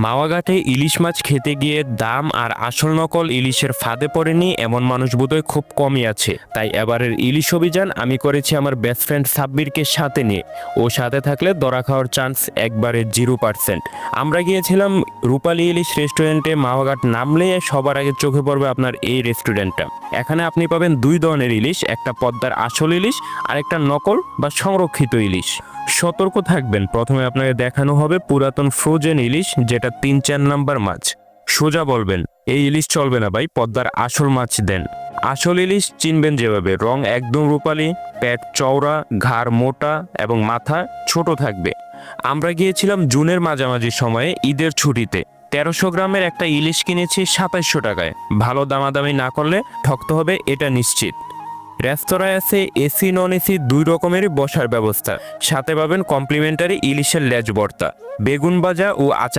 মাওয়াঘাটে ইলিশ মাছ খেতে গিয়ে দাম আর আসল নকল ইলিশের ফাঁদে পড়েনি এমন মানুষ বোধহয় খুব কমই আছে। তাই এবারের ইলিশ অভিযান আমি করেছি আমার বেস্ট ফ্রেন্ড সাব্বিরকে সাথে নিয়ে। ও সাথে থাকলে ধরা খাওয়ার চান্স একবারে 0%। আমরা গিয়েছিলাম রূপালী ইলিশ রেস্টুরেন্টে। মাওয়াঘাট নামলে সবার আগে চোখে পড়বে আপনার এই রেস্টুরেন্টটা। এখানে আপনি পাবেন দুই ধরনের ইলিশ, একটা পদ্মার আসল ইলিশ আর একটা নকল বা সংরক্ষিত ইলিশ। সতর্ক থাকবেন, প্রথমে আপনাকে দেখানো হবে পুরাতন ফ্রোজেন ইলিশ, যেটা 3-4 নাম্বার মাছ। সোজা বলবেন এই ইলিশ চলবে না ভাই, পদ্মার আসল মাছ দেন। আসল ইলিশ চিনবেন যেভাবে, রং একদম রূপালী, পেট চওড়া, ঘাড় মোটা এবং মাথা ছোট থাকবে। আমরা গিয়েছিলাম জুনের মাঝামাঝি সময়ে ঈদের ছুটিতে। 1300 গ্রামের একটা ইলিশ কিনেছি 2700 টাকায়। ভালো দামাদামি না করলে ঠকতে হবে, এটা নিশ্চিত। রেস্তোরাঁয় আছে এসি নন এসি দুই রকমেরই বসার ব্যবস্থা। সাথে পাবেন কমপ্লিমেন্টারি ইলিশের লেজ ভর্তা, বেগুন ভাজা ও আচার।